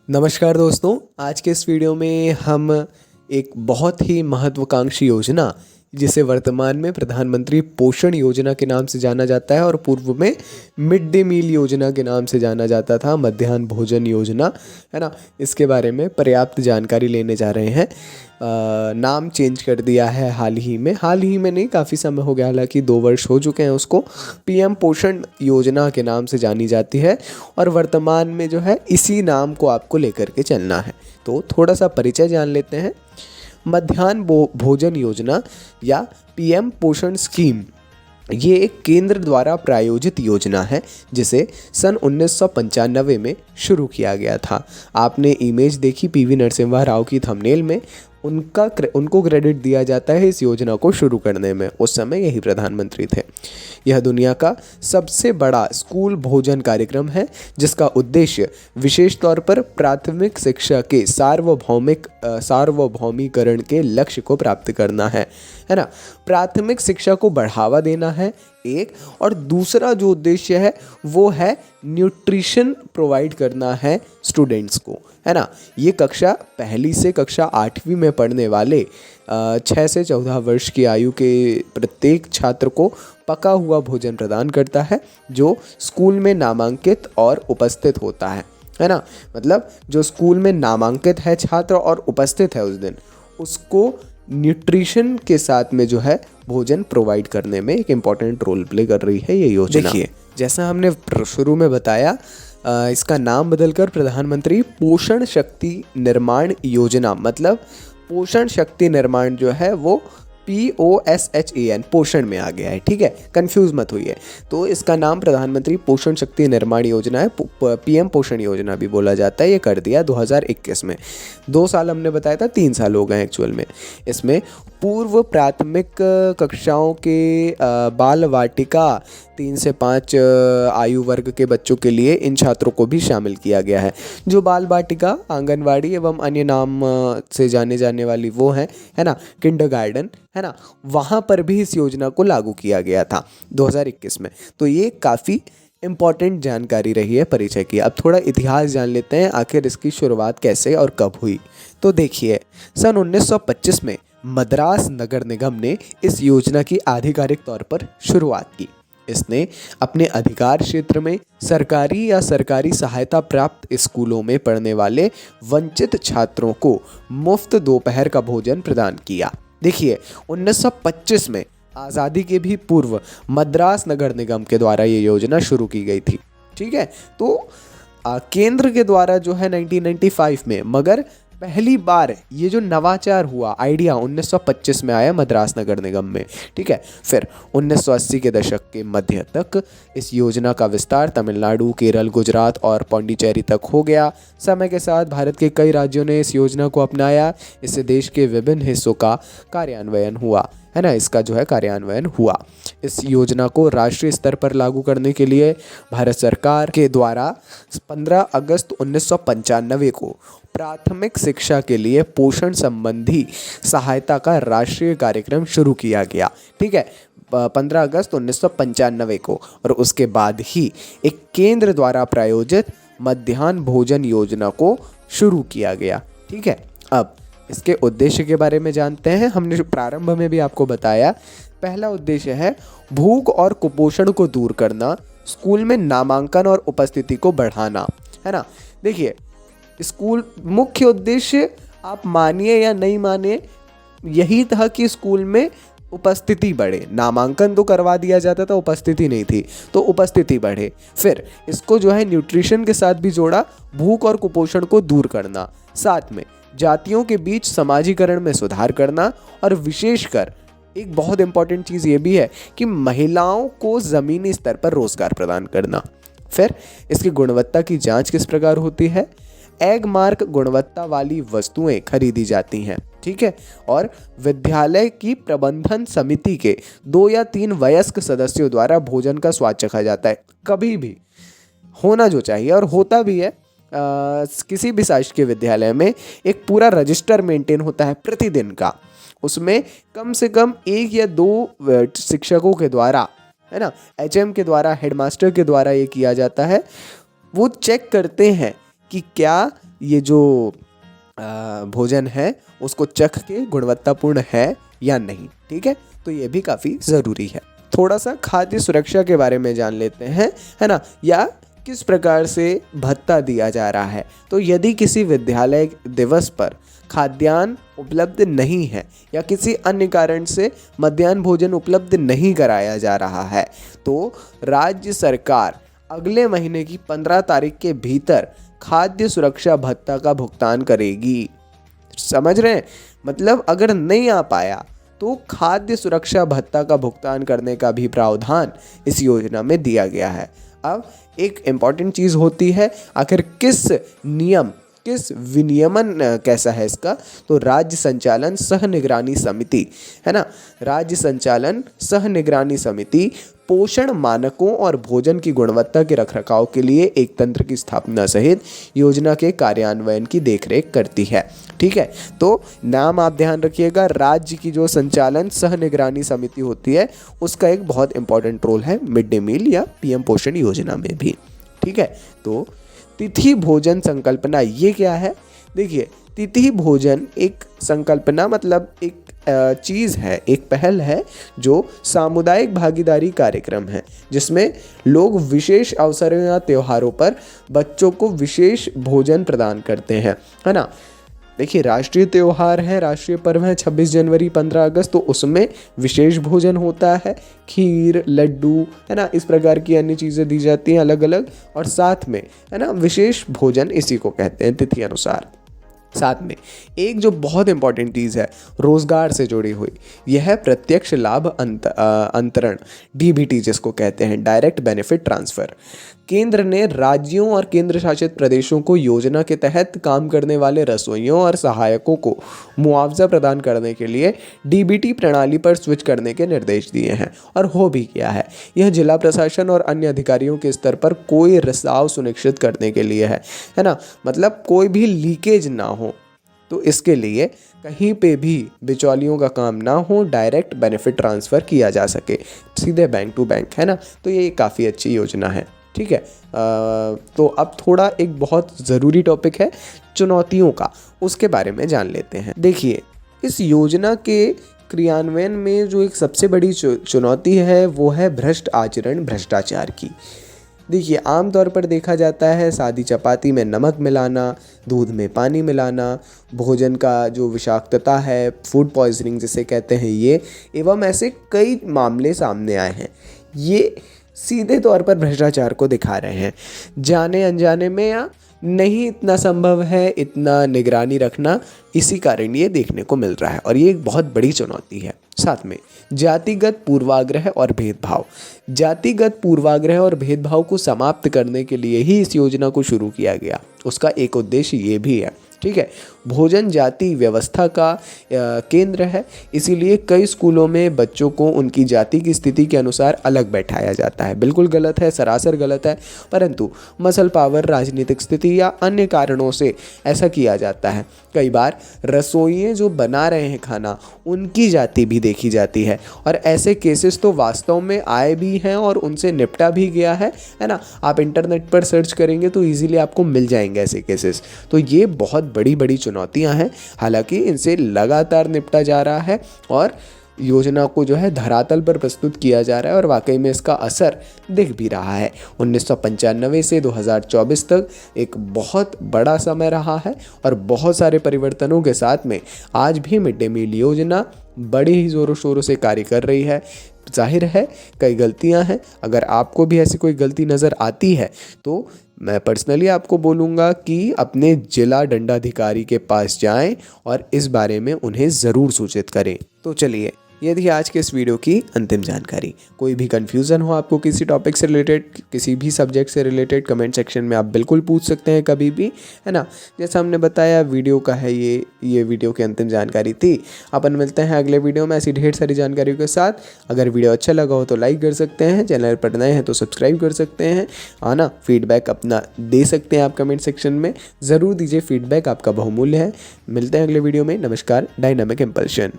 नमस्कार दोस्तों, आज के इस वीडियो में हम एक बहुत ही महत्वाकांक्षी योजना जिसे वर्तमान में प्रधानमंत्री पोषण योजना के नाम से जाना जाता है और पूर्व में मिड डे मील योजना के नाम से जाना जाता था, मध्याह्न भोजन योजना, है ना। इसके बारे में पर्याप्त जानकारी लेने जा रहे हैं। नाम चेंज कर दिया है हाल ही में नहीं, काफ़ी समय हो गया, हालांकि 2 वर्ष हो चुके हैं उसको। पीएम पोषण योजना के नाम से जानी जाती है और वर्तमान में जो है इसी नाम को आपको लेकर के चलना है। तो थोड़ा सा परिचय जान लेते हैं। मध्याह्न भोजन योजना या पीएम पोषण स्कीम, ये एक केंद्र द्वारा प्रायोजित योजना है जिसे सन 1995 में शुरू किया गया था। आपने इमेज देखी पीवी नरसिम्हा राव की थंबनेल में, उनको क्रेडिट दिया जाता है इस योजना को शुरू करने में। उस समय यही प्रधानमंत्री थे। यह दुनिया का सबसे बड़ा स्कूल भोजन कार्यक्रम है जिसका उद्देश्य विशेष तौर पर प्राथमिक शिक्षा के सार्वभौमिकरण के लक्ष्य को प्राप्त करना है ना। प्राथमिक शिक्षा को बढ़ावा देना है एक, और दूसरा जो उद्देश्य है वो है न्यूट्रिशन प्रोवाइड करना है स्टूडेंट्स को, है ना। ये कक्षा पहली से कक्षा 8वीं में पढ़ने वाले 6 से 14 वर्ष की आयु के प्रत्येक छात्र को पका हुआ भोजन प्रदान करता है जो स्कूल में नामांकित और उपस्थित होता है ना। मतलब जो स्कूल में नामांकित है छात्र और उपस्थित है उस दिन, उसको न्यूट्रिशन के साथ में जो है भोजन प्रोवाइड करने में एक इम्पॉर्टेंट रोल प्ले कर रही है ये योजना। देखिए, जैसा हमने शुरू में बताया, इसका नाम बदलकर प्रधानमंत्री पोषण शक्ति निर्माण योजना, मतलब पोषण शक्ति निर्माण जो है वो POSHAN पोषण में आ गया है, ठीक है, कंफ्यूज मत होइए। तो इसका नाम प्रधानमंत्री पोषण शक्ति निर्माण योजना है, पीएम पोषण योजना भी बोला जाता है। ये कर दिया 2021 में। 2 साल हमने बताया था, 3 साल हो गए एक्चुअल में। इसमें पूर्व प्राथमिक कक्षाओं के बाल वाटिका 3 से 5 आयु वर्ग के बच्चों के लिए इन छात्रों को भी शामिल किया गया है। जो बाल वाटिका, आंगनवाड़ी एवं अन्य नाम से जाने जाने वाली वो है ना, किंडरगार्टन, है ना, वहाँ पर भी इस योजना को लागू किया गया था 2021 में। तो ये काफ़ी इम्पॉर्टेंट जानकारी रही है परिचय की। अब थोड़ा इतिहास जान लेते हैं, आखिर इसकी शुरुआत कैसे और कब हुई। तो देखिए, सन 1925 में मद्रास नगर निगम ने इस योजना की आधिकारिक तौर पर शुरुआत की। इसने अपने अधिकार क्षेत्र में सरकारी या सरकारी सहायता प्राप्त स्कूलों में पढ़ने वाले वंचित छात्रों को मुफ्त दोपहर का भोजन प्रदान किया। देखिए, 1925 में आज़ादी के भी पूर्व मद्रास नगर निगम के द्वारा ये योजना शुरू की गई थी, ठीक है। तो केंद्र के द्वारा जो है 1995 में, मगर पहली बार ये जो नवाचार हुआ, आइडिया 1925 में आया मद्रास नगर निगम में, ठीक है। फिर 1980 के दशक के मध्य तक इस योजना का विस्तार तमिलनाडु, केरल, गुजरात और पौंडीचेरी तक हो गया। समय के साथ भारत के कई राज्यों ने इस योजना को अपनाया। इससे देश के विभिन्न हिस्सों का कार्यान्वयन हुआ, है ना, इसका जो है कार्यान्वयन हुआ। इस योजना को राष्ट्रीय स्तर पर लागू करने के लिए भारत सरकार के द्वारा 15 अगस्त 1995 को प्राथमिक शिक्षा के लिए पोषण संबंधी सहायता का राष्ट्रीय कार्यक्रम शुरू किया गया, ठीक है, 15 अगस्त 1995 को। और उसके बाद ही एक केंद्र द्वारा प्रायोजित मध्याह्न भोजन योजना को शुरू किया गया, ठीक है। अब इसके उद्देश्य के बारे में जानते हैं। हमने प्रारंभ में भी आपको बताया, पहला उद्देश्य है भूख और कुपोषण को दूर करना, स्कूल में नामांकन और उपस्थिति को बढ़ाना, है ना। देखिए, स्कूल मुख्य उद्देश्य, आप मानिए या नहीं मानिए, यही था कि स्कूल में उपस्थिति बढ़े। नामांकन तो करवा दिया जाता था, उपस्थिति नहीं थी, तो उपस्थिति बढ़े। फिर इसको जो है न्यूट्रिशन के साथ भी जोड़ा, भूख और कुपोषण को दूर करना, साथ में जातियों के बीच समाजीकरण में सुधार करना, और विशेषकर एक बहुत इंपॉर्टेंट चीज़ ये भी है कि महिलाओं को ज़मीनी स्तर पर रोजगार प्रदान करना। फिर इसकी गुणवत्ता की जांच किस प्रकार होती है, एग मार्क गुणवत्ता वाली वस्तुएं खरीदी जाती हैं, ठीक है, और विद्यालय की प्रबंधन समिति के 2 या 3 वयस्क सदस्यों द्वारा भोजन का स्वाद चखा जाता है। कभी भी होना जो चाहिए, और होता भी है। किसी भी शासकीय विद्यालय में एक पूरा रजिस्टर मेंटेन होता है प्रतिदिन का, उसमें कम से कम 1 या 2 शिक्षकों के द्वारा, है ना, HM के द्वारा, हेडमास्टर के द्वारा ये किया जाता है। वो चेक करते हैं कि क्या ये जो भोजन है उसको चख के गुणवत्तापूर्ण है या नहीं। ठीक है, तो ये भी काफ़ी ज़रूरी है। थोड़ा सा खाद्य सुरक्षा के बारे में जान लेते हैं, है ना, या किस प्रकार से भत्ता दिया जा रहा है। तो यदि किसी विद्यालय दिवस पर खाद्यान्न उपलब्ध नहीं है या किसी अन्य कारण से मध्याह्न भोजन उपलब्ध नहीं कराया जा रहा है, तो राज्य सरकार अगले महीने की 15 तारीख के भीतर खाद्य सुरक्षा भत्ता का भुगतान करेगी। समझ रहे हैं? मतलब अगर नहीं आ पाया तो खाद्य सुरक्षा भत्ता का भुगतान करने का भी प्रावधान इस योजना में दिया गया है। अब एक इम्पॉर्टेंट चीज़ होती है, आखिर किस विनियमन कैसा है इसका, तो राज्य संचालन सह निगरानी समिति, है ना, राज्य संचालन सह निगरानी समिति पोषण मानकों और भोजन की गुणवत्ता के रखरखाव के लिए एक तंत्र की स्थापना सहित योजना के कार्यान्वयन की देखरेख करती है। ठीक है, तो नाम आप ध्यान रखिएगा, राज्य की जो संचालन सह निगरानी समिति होती है उसका एक बहुत इंपॉर्टेंट रोल है मिड डे मील या पीएम पोषण योजना में भी। ठीक है, तो तिथि भोजन संकल्पना ये क्या है? देखिए, तिथि भोजन एक संकल्पना मतलब एक चीज़ है, एक पहल है जो सामुदायिक भागीदारी कार्यक्रम है, जिसमें लोग विशेष अवसरों या त्योहारों पर बच्चों को विशेष भोजन प्रदान करते हैं, है ना। देखिए, राष्ट्रीय त्यौहार है, राष्ट्रीय पर्व है 26 जनवरी 15 अगस्त, तो उसमें विशेष भोजन होता है, खीर, लड्डू, है ना, इस प्रकार की अन्य चीज़ें दी जाती हैं अलग अलग, और साथ में, है ना, विशेष भोजन इसी को कहते हैं तिथि अनुसार। साथ में एक जो बहुत इंपॉर्टेंट चीज़ है रोज़गार से जुड़ी हुई, यह है प्रत्यक्ष लाभ अंतरण, डीबीटी जिसको कहते हैं, डायरेक्ट बेनिफिट ट्रांसफ़र। केंद्र ने राज्यों और केंद्र शासित प्रदेशों को योजना के तहत काम करने वाले रसोइयों और सहायकों को मुआवजा प्रदान करने के लिए डीबीटी प्रणाली पर स्विच करने के निर्देश दिए हैं, और हो भी किया है। यह जिला प्रशासन और अन्य अधिकारियों के स्तर पर कोई रिसाव सुनिश्चित करने के लिए है ना, मतलब कोई भी लीकेज ना हो, तो इसके लिए कहीं पे भी बिचौलियों का काम ना हो, डायरेक्ट बेनिफिट ट्रांसफ़र किया जा सके सीधे बैंक टू बैंक, है ना। तो ये काफ़ी अच्छी योजना है। ठीक है, तो अब थोड़ा एक बहुत ज़रूरी टॉपिक है चुनौतियों का, उसके बारे में जान लेते हैं। देखिए, इस योजना के क्रियान्वयन में जो एक सबसे बड़ी चुनौती है वो है भ्रष्ट आचरण, भ्रष्टाचार की। देखिए, आमतौर पर देखा जाता है सादी चपाती में नमक मिलाना, दूध में पानी मिलाना, भोजन का जो विषाक्तता है, फूड पॉइजनिंग जिसे कहते हैं, ये एवं ऐसे कई मामले सामने आए हैं। ये सीधे तौर पर भ्रष्टाचार को दिखा रहे हैं। जाने अनजाने में या नहीं इतना संभव है इतना निगरानी रखना, इसी कारण ये देखने को मिल रहा है, और ये एक बहुत बड़ी चुनौती है। साथ में जातिगत पूर्वाग्रह और भेदभाव, जातिगत पूर्वाग्रह और भेदभाव को समाप्त करने के लिए ही इस योजना को शुरू किया गया। उसका एक उद्देश्य ये भी है। ठीक है, भोजन जाति व्यवस्था का केंद्र है, इसीलिए कई स्कूलों में बच्चों को उनकी जाति की स्थिति के अनुसार अलग बैठाया जाता है। बिल्कुल गलत है, सरासर गलत है, परंतु मसल पावर, राजनीतिक स्थिति या अन्य कारणों से ऐसा किया जाता है। कई बार रसोइये जो बना रहे हैं खाना, उनकी जाति भी देखी जाती है, और ऐसे केसेस तो वास्तव में आए भी हैं और उनसे निपटा भी गया है ना। आप इंटरनेट पर सर्च करेंगे तो ईजिली आपको मिल जाएंगे ऐसे केसेस। तो ये बहुत बड़ी बड़ी चुनौतियां हैं, हालांकि इनसे लगातार निपटा जा रहा है और योजना को जो है धरातल पर प्रस्तुत किया जा रहा है, और वाकई में इसका असर दिख भी रहा है। 1995 से 2024 तक एक बहुत बड़ा समय रहा है, और बहुत सारे परिवर्तनों के साथ में आज भी मिड डे मील योजना बड़े ही ज़ोरों शोरों से कार्य कर रही है। जाहिर है कई गलतियां हैं, अगर आपको भी ऐसी कोई गलती नज़र आती है तो मैं पर्सनली आपको बोलूँगा कि अपने जिला दंडाधिकारी के पास जाएं और इस बारे में उन्हें ज़रूर सूचित करें। तो चलिए, ये थी आज के इस वीडियो की अंतिम जानकारी। कोई भी कन्फ्यूज़न हो आपको किसी टॉपिक से रिलेटेड, किसी भी सब्जेक्ट से रिलेटेड, कमेंट सेक्शन में आप बिल्कुल पूछ सकते हैं कभी भी, है ना। जैसा हमने बताया वीडियो का है ये वीडियो की अंतिम जानकारी थी। अपन मिलते हैं अगले वीडियो में ऐसी ढेर सारी जानकारियों के साथ। अगर वीडियो अच्छा लगा हो तो लाइक कर सकते हैं, चैनल पर नए हैं तो सब्सक्राइब कर सकते हैं, है ना। फीडबैक अपना दे सकते हैं आप कमेंट सेक्शन में, ज़रूर दीजिए फीडबैक, आपका बहुमूल्य है। मिलते हैं अगले वीडियो में। नमस्कार। Dynamic impulsion.